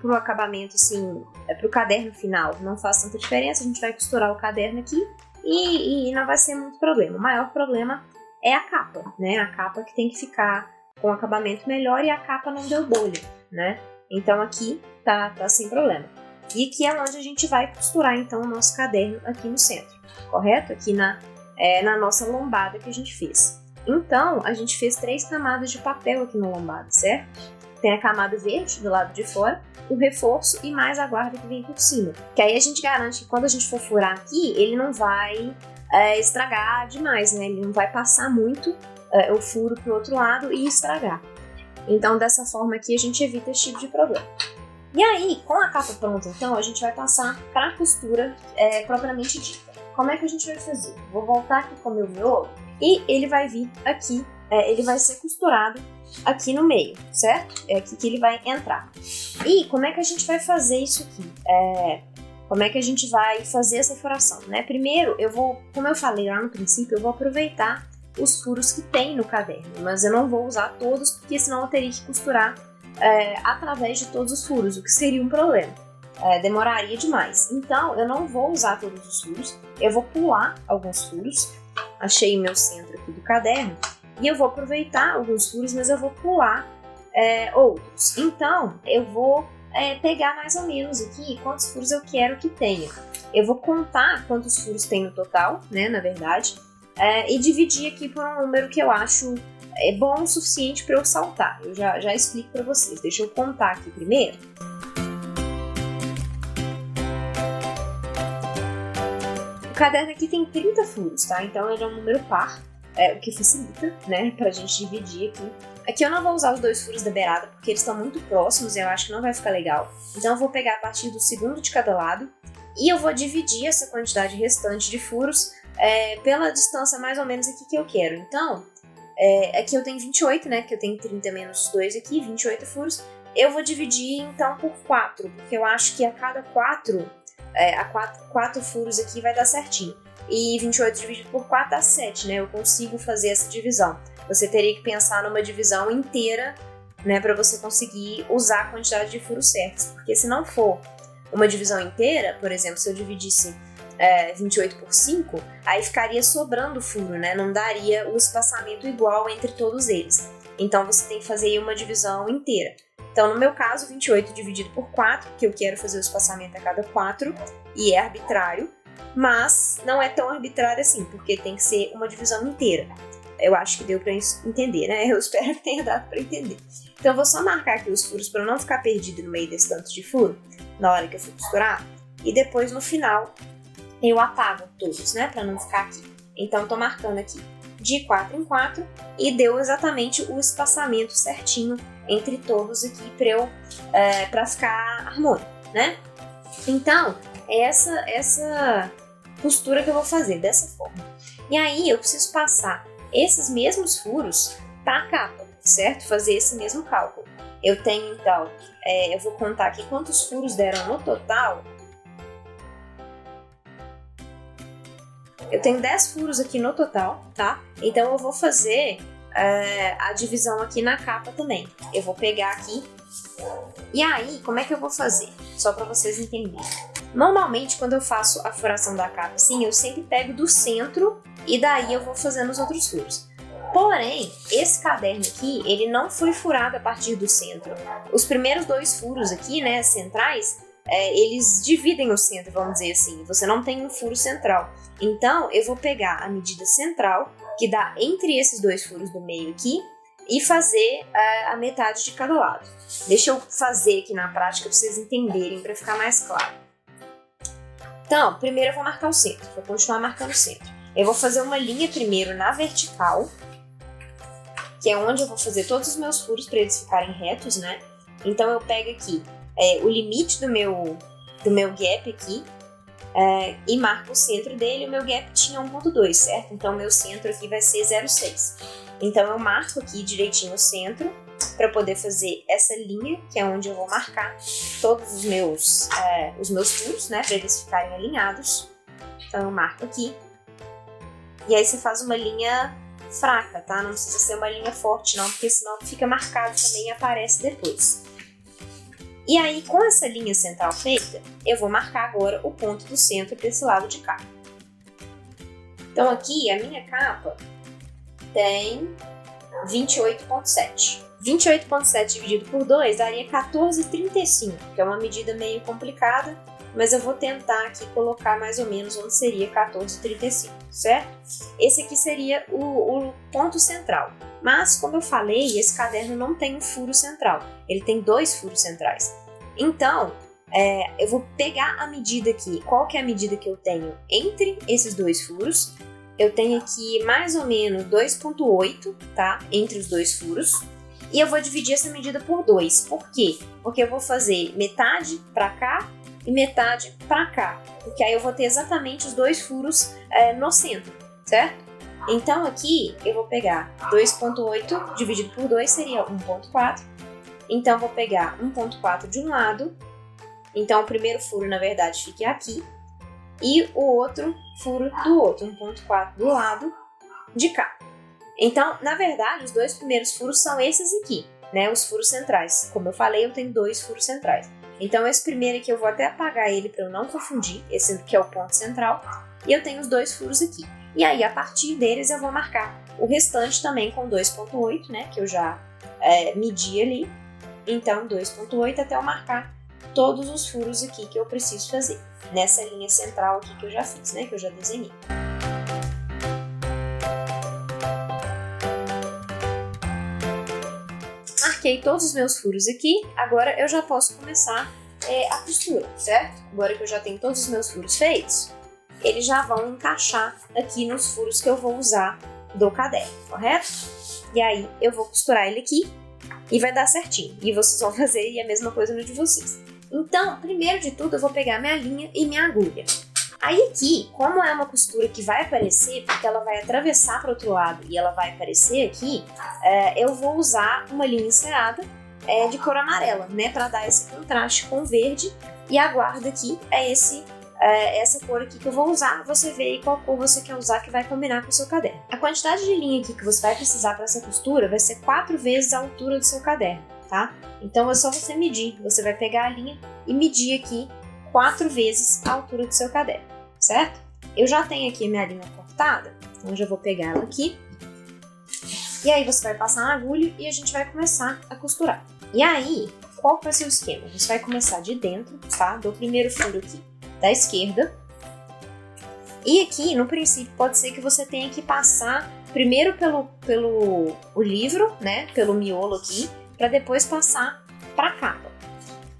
pro acabamento, assim, pro caderno final, não faz tanta diferença, a gente vai costurar o caderno aqui e não vai ser muito problema. O maior problema é a capa, né? A capa que tem que ficar com um acabamento melhor e a capa não deu bolha, né? Então aqui tá sem problema. E aqui é onde a gente vai costurar então o nosso caderno aqui no centro, correto? Aqui na nossa lombada que a gente fez. Então, a gente fez 3 camadas de papel aqui na lombada, certo? Tem a camada verde do lado de fora, o reforço e mais a guarda que vem por cima. Que aí a gente garante que quando a gente for furar aqui, ele não vai estragar demais, né? Ele não vai passar muito o furo pro outro lado e estragar. Então, dessa forma aqui, a gente evita esse tipo de problema. E aí, com a capa pronta, então, a gente vai passar para a costura propriamente dita. Como é que a gente vai fazer? Vou voltar aqui com o meu miolo e ele vai vir aqui, ele vai ser costurado aqui no meio, certo? É aqui que ele vai entrar. E como é que a gente vai fazer isso aqui? Como é que a gente vai fazer essa furação, né? Primeiro, como eu falei lá no princípio, eu vou aproveitar os furos que tem no caderno, mas eu não vou usar todos, porque senão eu teria que costurar através de todos os furos, o que seria um problema. Demoraria demais. Então, eu não vou usar todos os furos, eu vou pular alguns furos. Achei o meu centro aqui do caderno e eu vou aproveitar alguns furos, mas eu vou pular outros. Então, eu vou pegar mais ou menos aqui quantos furos eu quero que tenha. Eu vou contar quantos furos tem no total, né, na verdade, e dividir aqui por um número que eu acho bom o suficiente para eu saltar. Eu já explico para vocês. Deixa eu contar aqui primeiro. O caderno aqui tem 30 furos, tá? Então ele é um número par, o que facilita, né, pra gente dividir aqui. Aqui eu não vou usar os 2 furos da beirada, porque eles estão muito próximos e eu acho que não vai ficar legal. Então eu vou pegar a partir do segundo de cada lado e eu vou dividir essa quantidade restante de furos pela distância mais ou menos aqui que eu quero. Então, aqui eu tenho 28, né, que eu tenho 30 menos 2 aqui, 28 furos. Eu vou dividir então por 4, porque eu acho que a cada 4 furos aqui vai dar certinho. E 28 dividido por 4 dá 7, né? Eu consigo fazer essa divisão. Você teria que pensar numa divisão inteira, né? Para você conseguir usar a quantidade de furos certos. Porque se não for uma divisão inteira, por exemplo, se eu dividisse 28 por 5, aí ficaria sobrando furo, né? Não daria o espaçamento igual entre todos eles. Então você tem que fazer aí uma divisão inteira. Então, no meu caso, 28 dividido por 4, que eu quero fazer o espaçamento a cada 4, e é arbitrário, mas não é tão arbitrário assim, porque tem que ser uma divisão inteira. Eu acho que deu para entender, né? Eu espero que tenha dado para entender. Então, eu vou só marcar aqui os furos para não ficar perdido no meio desse tanto de furo, na hora que eu for costurar, e depois, no final, eu apago todos, né? Para não ficar aqui. Então, tô marcando aqui de 4 em 4 e deu exatamente o espaçamento certinho entre todos aqui para ficar harmônico, né? Então, é essa costura que eu vou fazer dessa forma. E aí eu preciso passar esses mesmos furos para a capa, certo? Fazer esse mesmo cálculo. Eu tenho então, eu vou contar aqui quantos furos deram no total. Eu tenho 10 furos aqui no total, tá? Então eu vou fazer a divisão aqui na capa também. Eu vou pegar aqui. E aí, como é que eu vou fazer? Só para vocês entenderem. Normalmente, quando eu faço a furação da capa assim, eu sempre pego do centro e daí eu vou fazendo os outros furos. Porém, esse caderno aqui, ele não foi furado a partir do centro. Os primeiros 2 furos aqui, né, centrais, eles dividem o centro, vamos dizer assim. Você não tem um furo central. Então, eu vou pegar a medida central, que dá entre esses 2 furos do meio aqui, e fazer a metade de cada lado. Deixa eu fazer aqui na prática para vocês entenderem, para ficar mais claro. Então, primeiro eu vou marcar o centro, vou continuar marcando o centro. Eu vou fazer uma linha primeiro na vertical, que é onde eu vou fazer todos os meus furos para eles ficarem retos, né? Então eu pego aqui o limite do meu gap aqui e marco o centro dele. O meu gap tinha 1.2, certo? Então o meu centro aqui vai ser 0,6. Então eu marco aqui direitinho o centro para poder fazer essa linha, que é onde eu vou marcar todos os meus furos, né? Para eles ficarem alinhados. Então eu marco aqui. E aí você faz uma linha fraca, tá? Não precisa ser uma linha forte não, porque senão fica marcado também e aparece depois. E aí, com essa linha central feita, eu vou marcar agora o ponto do centro desse lado de cá. Então aqui, a minha capa tem 28,7. 28,7 dividido por 2 daria 14,35, que é uma medida meio complicada, mas eu vou tentar aqui colocar mais ou menos onde seria 14,35, certo? Esse aqui seria o ponto central. Mas, como eu falei, esse caderno não tem um furo central, ele tem 2 furos centrais. Então, eu vou pegar a medida aqui. Qual que é a medida que eu tenho entre esses 2 furos? Eu tenho aqui mais ou menos 2,8, tá? Entre os 2 furos. E eu vou dividir essa medida por 2. Por quê? Porque eu vou fazer metade para cá e metade para cá, porque aí eu vou ter exatamente os 2 furos no centro, certo? Então aqui eu vou pegar 2,8 dividido por 2 seria 1,4, então eu vou pegar 1,4 de um lado, então o primeiro furo na verdade fica aqui, e o outro furo do outro, 1,4 do lado de cá. Então, na verdade, os 2 primeiros furos são esses aqui, né? Os furos centrais. Como eu falei, eu tenho 2 furos centrais. Então, esse primeiro aqui eu vou até apagar ele para eu não confundir, esse aqui é o ponto central, e eu tenho os 2 furos aqui. E aí, a partir deles, eu vou marcar o restante também com 2,8, né, que eu já medi ali. Então, 2,8 até eu marcar todos os furos aqui que eu preciso fazer, nessa linha central aqui que eu já fiz, né, que eu já desenhei. Marquei todos os meus furos aqui, agora eu já posso começar a costura, certo? Agora que eu já tenho todos os meus furos feitos, eles já vão encaixar aqui nos furos que eu vou usar do caderno, correto? E aí eu vou costurar ele aqui e vai dar certinho. E vocês vão fazer a mesma coisa no de vocês. Então, primeiro de tudo, eu vou pegar minha linha e minha agulha. Aí aqui, como é uma costura que vai aparecer, porque ela vai atravessar para o outro lado e ela vai aparecer aqui, eu vou usar uma linha encerada de cor amarela, né, para dar esse contraste com o verde. E a guarda aqui é essa cor aqui que eu vou usar. Você vê aí qual cor você quer usar que vai combinar com o seu caderno. A quantidade de linha aqui que você vai precisar para essa costura vai ser 4 vezes a altura do seu caderno, tá? Então é só você medir. Você vai pegar a linha e medir aqui 4 vezes a altura do seu caderno, certo? Eu já tenho aqui a minha linha cortada, então eu já vou pegar ela aqui. E aí você vai passar na agulha e a gente vai começar a costurar. E aí, qual vai ser o esquema? Você vai começar de dentro, tá? Do primeiro furo aqui da esquerda. E aqui, no princípio, pode ser que você tenha que passar primeiro pelo livro, né? Pelo miolo aqui, para depois passar para a capa.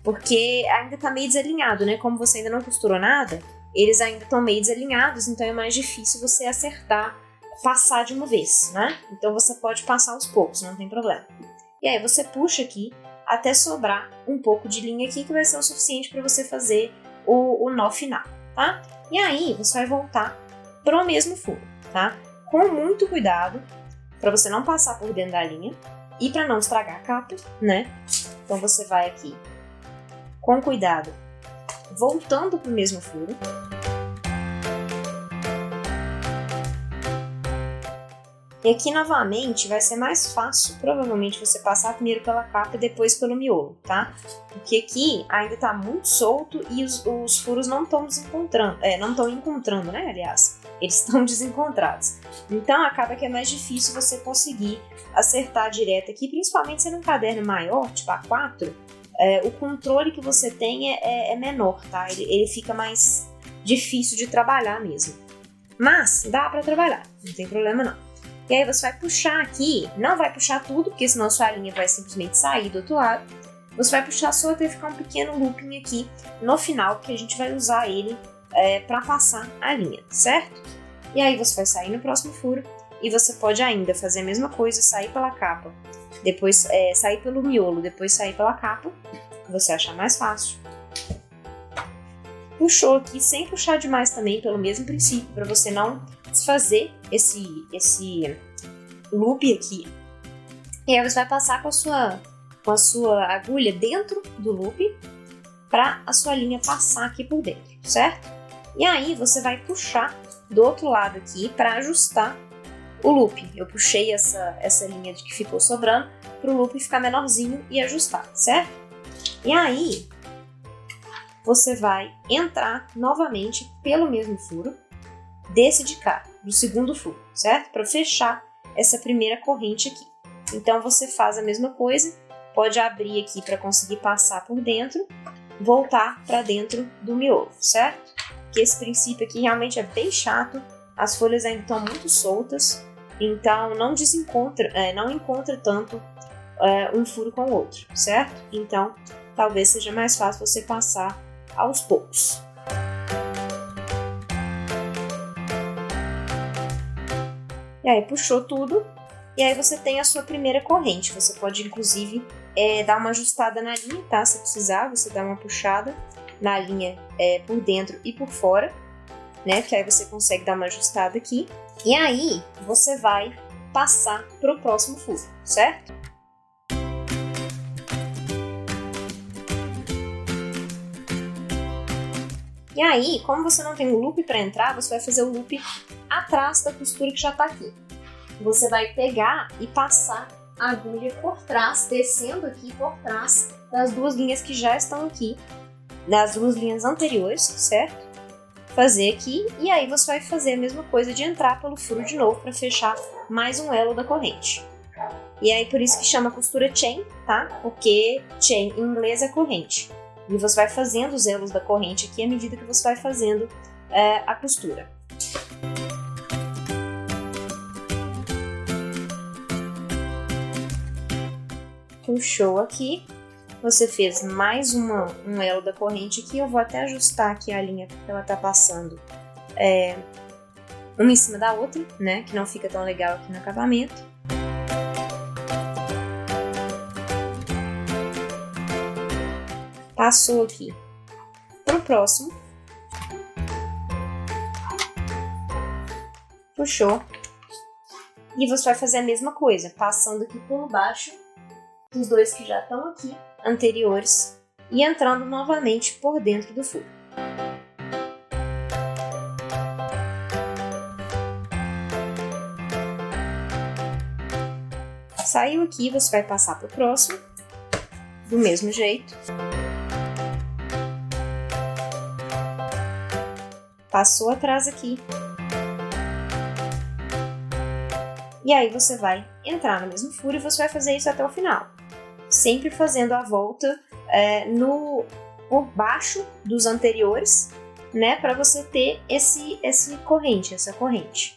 Porque ainda tá meio desalinhado, né? Como você ainda não costurou nada, eles ainda estão meio desalinhados, então é mais difícil você acertar, passar de uma vez, né? Então você pode passar aos poucos, não tem problema. E aí você puxa aqui até sobrar um pouco de linha aqui, que vai ser o suficiente para você fazer o nó final, tá? E aí você vai voltar pro mesmo furo, tá? Com muito cuidado, para você não passar por dentro da linha e para não estragar a capa, né? Então você vai aqui com cuidado, voltando pro mesmo furo. E aqui, novamente, vai ser mais fácil, provavelmente, você passar primeiro pela capa e depois pelo miolo, tá? Porque aqui ainda tá muito solto e os furos não estão desencontrando, não estão encontrando, né, aliás? Eles estão desencontrados. Então, acaba que é mais difícil você conseguir acertar direto aqui, principalmente sendo um caderno maior, tipo A4, o controle que você tem é menor, tá? Ele fica mais difícil de trabalhar mesmo. Mas, dá pra trabalhar, não tem problema não. E aí você vai puxar aqui, não vai puxar tudo, porque senão a sua linha vai simplesmente sair do outro lado. Você vai puxar só até ficar um pequeno looping aqui no final, porque a gente vai usar ele para passar a linha, certo? E aí você vai sair no próximo furo e você pode ainda fazer a mesma coisa, sair pela capa, depois sair pelo miolo, depois sair pela capa, que você achar mais fácil. Puxou aqui, sem puxar demais também, pelo mesmo princípio, para você não desfazer esse loop aqui. E aí você vai passar com a sua agulha dentro do loop para a sua linha passar aqui por dentro, certo? E aí você vai puxar do outro lado aqui para ajustar o loop. Eu puxei essa linha de que ficou sobrando para o loop ficar menorzinho e ajustar, certo? E aí você vai entrar novamente pelo mesmo furo desse de cá, do segundo furo, certo? Para fechar essa primeira corrente aqui. Então você faz a mesma coisa, pode abrir aqui para conseguir passar por dentro, voltar para dentro do miolo, certo? Que esse princípio aqui realmente é bem chato, as folhas ainda estão muito soltas, então não encontra tanto um furo com o outro, certo? Então talvez seja mais fácil você passar aos poucos. E aí puxou tudo, e aí você tem a sua primeira corrente. Você pode inclusive dar uma ajustada na linha, tá? Se precisar, você dá uma puxada na linha por dentro e por fora, né? Que aí você consegue dar uma ajustada aqui. E aí você vai passar para o próximo furo, certo? E aí, como você não tem um loop para entrar, você vai fazer o loop atrás da costura que já está aqui. Você vai pegar e passar a agulha por trás, descendo aqui por trás das duas linhas que já estão aqui, das duas linhas anteriores, certo? Fazer aqui, e aí você vai fazer a mesma coisa de entrar pelo furo de novo para fechar mais um elo da corrente. E aí por isso que chama costura chain, tá? Porque chain em inglês é corrente. E você vai fazendo os elos da corrente aqui à medida que você vai fazendo a costura. Puxou aqui, você fez mais um elo da corrente aqui. Eu vou até ajustar aqui a linha que ela tá passando uma em cima da outra, né? Que não fica tão legal aqui no acabamento. Passou aqui pro próximo, puxou, e você vai fazer a mesma coisa, passando aqui por baixo dos dois que já estão aqui, anteriores, e entrando novamente por dentro do furo. Saiu aqui, você vai passar pro próximo, do mesmo jeito. Passou atrás aqui. E aí você vai entrar no mesmo furo e você vai fazer isso até o final. Sempre fazendo a volta por baixo dos anteriores, né? Para você ter essa corrente.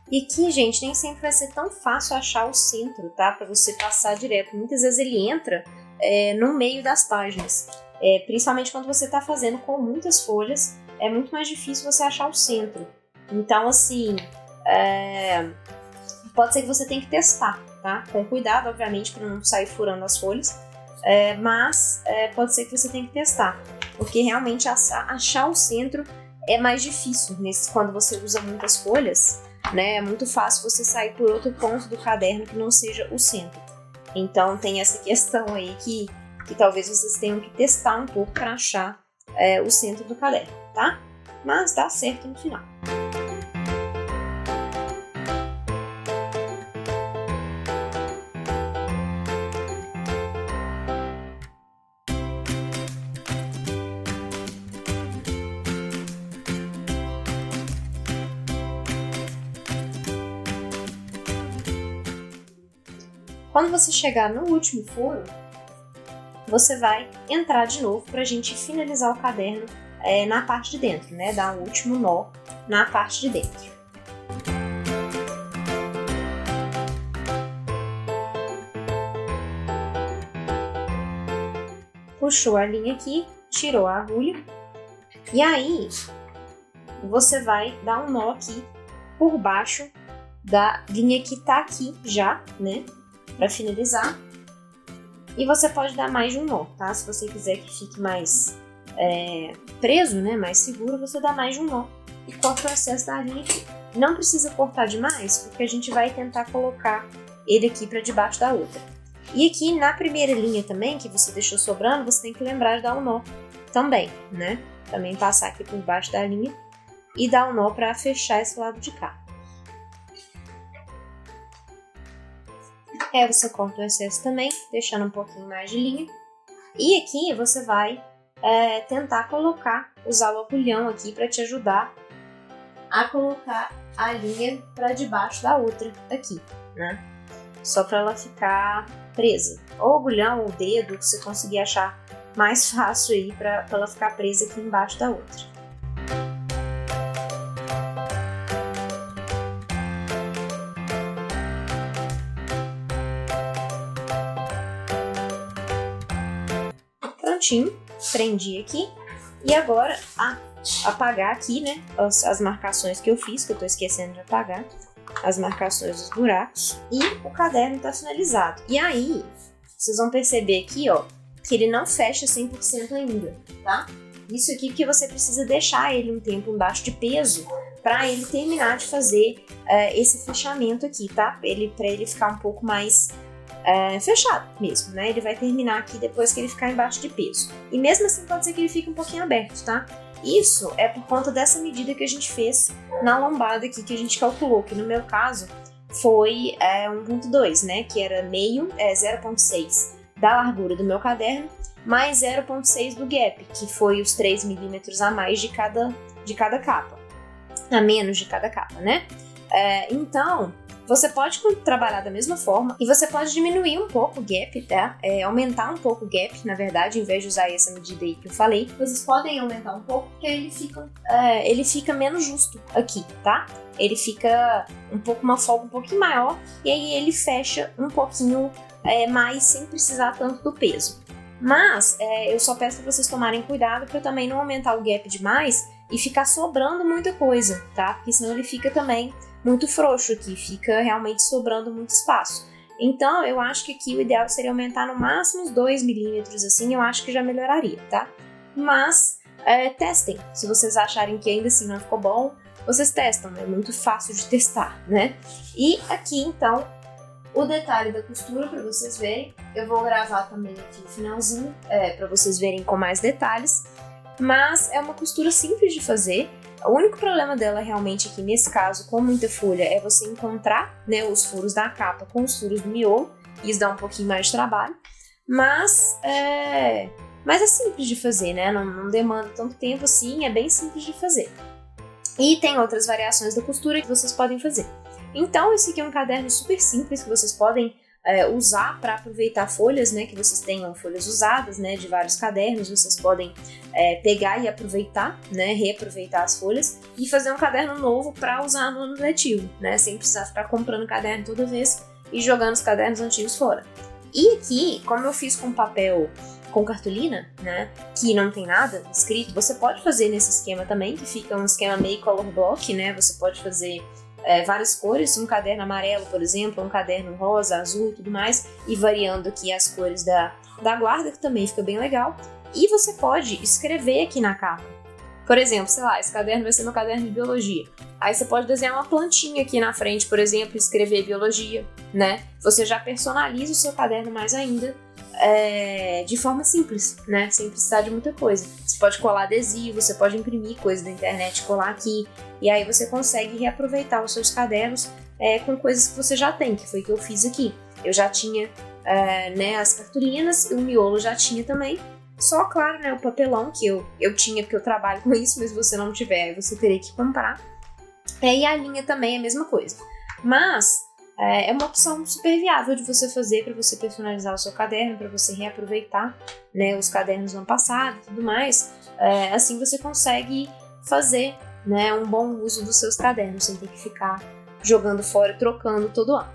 E aqui, gente, nem sempre vai ser tão fácil achar o centro, tá? Para você passar direto. Muitas vezes ele entra no meio das páginas. Principalmente quando você está fazendo com muitas folhas, é muito mais difícil você achar o centro. Então, assim, pode ser que você tenha que testar, tá? Com cuidado, obviamente, para não sair furando as folhas. Mas pode ser que você tenha que testar. Porque realmente achar o centro é mais difícil quando você usa muitas folhas. Né? É muito fácil você sair por outro ponto do caderno que não seja o centro. Então tem essa questão aí que talvez vocês tenham que testar um pouco para achar o centro do caderno, tá? Mas dá certo no final. Quando você chegar no último furo, você vai entrar de novo para a gente finalizar o caderno na parte de dentro, né? Dar o último nó na parte de dentro. Puxou a linha aqui, tirou a agulha e aí você vai dar um nó aqui por baixo da linha que tá aqui já, né? Para finalizar. E você pode dar mais de um nó, tá? Se você quiser que fique mais preso, né? Mais seguro, você dá mais de um nó e corta o excesso da linha aqui. Não precisa cortar demais, porque a gente vai tentar colocar ele aqui para debaixo da outra. E aqui na primeira linha também, que você deixou sobrando, você tem que lembrar de dar um nó também, né? Também passar aqui por baixo da linha e dar um nó para fechar esse lado de cá. Você corta o excesso também, deixando um pouquinho mais de linha. E aqui você vai tentar usar o agulhão aqui para te ajudar a colocar a linha para debaixo da outra aqui, né? Só para ela ficar presa. Ou agulhão ou dedo, que você conseguir achar mais fácil aí para ela ficar presa aqui embaixo da outra. Prontinho, prendi aqui e agora apagar aqui, né, as marcações que eu fiz, que eu tô esquecendo de apagar, as marcações dos buracos e o caderno tá finalizado. E aí, vocês vão perceber aqui, ó, que ele não fecha 100% ainda, tá? Isso aqui porque você precisa deixar ele um tempo embaixo de peso para ele terminar de fazer esse fechamento aqui, tá? Para ele ficar um pouco mais fechado mesmo, né? Ele vai terminar aqui depois que ele ficar embaixo de peso. E mesmo assim pode ser que ele fique um pouquinho aberto, tá? Isso é por conta dessa medida que a gente fez na lombada aqui, que a gente calculou, que no meu caso foi 1.2, né? Que era meio, 0.6 da largura do meu caderno, mais 0.6 do gap, que foi os 3 milímetros a mais de cada capa. A menos de cada capa, né? Então, você pode trabalhar da mesma forma e você pode diminuir um pouco o gap, tá? Aumentar um pouco o gap, na verdade, em vez de usar essa medida aí que eu falei. Vocês podem aumentar um pouco, porque ele fica menos justo aqui, tá? Ele fica uma folga um pouquinho maior e aí ele fecha um pouquinho mais sem precisar tanto do peso. Mas eu só peço para vocês tomarem cuidado para também não aumentar o gap demais e ficar sobrando muita coisa, tá? Porque senão ele fica também muito frouxo aqui, fica realmente sobrando muito espaço. Então, eu acho que aqui o ideal seria aumentar no máximo uns 2 milímetros, assim, eu acho que já melhoraria, tá? Mas, testem. Se vocês acharem que ainda assim não ficou bom, vocês testam, é muito fácil de testar, né? E aqui, então, o detalhe da costura, para vocês verem, eu vou gravar também aqui no finalzinho, para vocês verem com mais detalhes, mas é uma costura simples de fazer. O único problema dela realmente aqui, nesse caso, com muita folha, é você encontrar, né, os furos da capa com os furos do miolo. Isso dá um pouquinho mais de trabalho, mas é simples de fazer, né? Não demanda tanto tempo assim, é bem simples de fazer. E tem outras variações da costura que vocês podem fazer. Então, esse aqui é um caderno super simples que vocês podem usar para aproveitar folhas, né, que vocês tenham folhas usadas, né, de vários cadernos, vocês podem pegar e aproveitar, né, reaproveitar as folhas e fazer um caderno novo para usar no ano letivo, né, sem precisar ficar comprando caderno toda vez e jogando os cadernos antigos fora. E aqui, como eu fiz com papel com cartolina, né, que não tem nada escrito, você pode fazer nesse esquema também, que fica um esquema meio color block, né, você pode fazer várias cores, um caderno amarelo, por exemplo, um caderno rosa, azul e tudo mais, e variando aqui as cores da guarda, que também fica bem legal. E você pode escrever aqui na capa. Por exemplo, sei lá, esse caderno vai ser meu caderno de biologia. Aí você pode desenhar uma plantinha aqui na frente, por exemplo, e escrever biologia, né? Você já personaliza o seu caderno mais ainda, de forma simples, né? Sem precisar de muita coisa. Você pode colar adesivo, você pode imprimir coisa da internet, colar aqui, e aí você consegue reaproveitar os seus cadernos com coisas que você já tem, que foi o que eu fiz aqui. Eu já tinha né, as cartolinas, o miolo já tinha também, só, claro, né, o papelão que eu tinha, porque eu trabalho com isso, mas se você não tiver, você teria que comprar. E a linha também é a mesma coisa. Mas é uma opção super viável de você fazer para você personalizar o seu caderno, para você reaproveitar, né, os cadernos do ano passado e tudo mais. Assim você consegue fazer, né, um bom uso dos seus cadernos, sem ter que ficar jogando fora, trocando todo ano.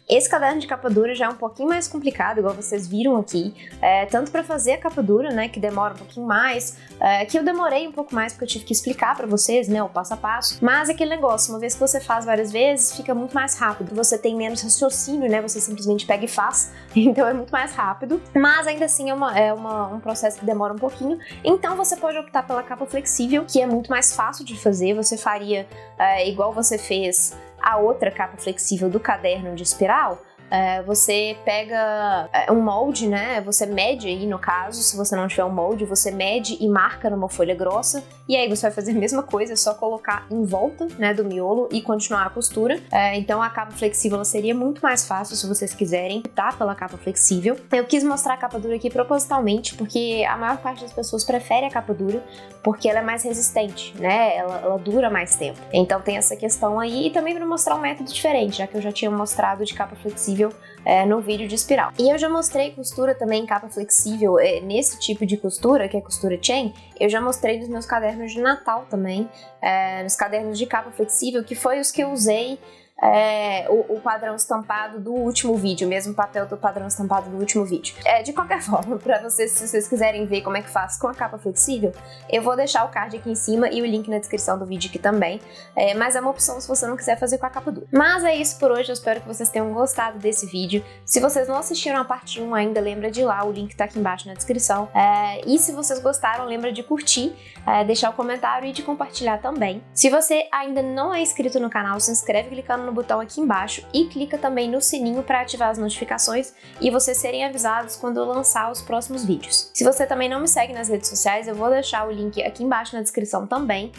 Esse caderno de capa dura já é um pouquinho mais complicado, igual vocês viram aqui, tanto para fazer a capa dura, né, que demora um pouquinho mais, que eu demorei um pouco mais porque eu tive que explicar para vocês, né, o passo a passo, mas aquele negócio, uma vez que você faz várias vezes, fica muito mais rápido, você tem menos raciocínio, né, você simplesmente pega e faz, então é muito mais rápido, mas ainda assim um processo que demora um pouquinho, então você pode optar pela capa flexível, que é muito mais fácil de fazer, você faria igual você fez a outra capa flexível do caderno de espiral. Você pega um molde, né? Você mede aí, no caso, se você não tiver um molde, você mede e marca numa folha grossa, e aí você vai fazer a mesma coisa, é só colocar em volta, né, do miolo e continuar a costura. Então a capa flexível ela seria muito mais fácil se vocês quiserem optar pela capa flexível. Eu quis mostrar a capa dura aqui propositalmente, porque a maior parte das pessoas prefere a capa dura, porque ela é mais resistente, né? Ela dura mais tempo. Então tem essa questão aí, e também para mostrar um método diferente, já que eu já tinha mostrado de capa flexível no vídeo de espiral. E eu já mostrei costura também em capa flexível, nesse tipo de costura, que é costura chain, eu já mostrei nos meus cadernos de Natal também, nos cadernos de capa flexível, que foi os que eu usei o padrão estampado do último vídeo, o mesmo papel do padrão estampado do último vídeo. De qualquer forma, para vocês, se vocês quiserem ver como é que faz com a capa flexível, eu vou deixar o card aqui em cima e o link na descrição do vídeo aqui também, mas é uma opção se você não quiser fazer com a capa dura. Mas é isso por hoje, eu espero que vocês tenham gostado desse vídeo. Se vocês não assistiram a parte 1 ainda, lembra de ir lá, o link tá aqui embaixo na descrição. E se vocês gostaram, lembra de curtir, deixar o comentário e de compartilhar também. Se você ainda não é inscrito no canal, se inscreve clicando no botão aqui embaixo e clica também no sininho para ativar as notificações e vocês serem avisados quando eu lançar os próximos vídeos. Se você também não me segue nas redes sociais, eu vou deixar o link aqui embaixo na descrição também,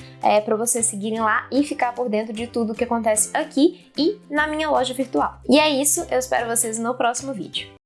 para vocês seguirem lá e ficar por dentro de tudo que acontece aqui e na minha loja virtual. E é isso, eu espero vocês no próximo vídeo.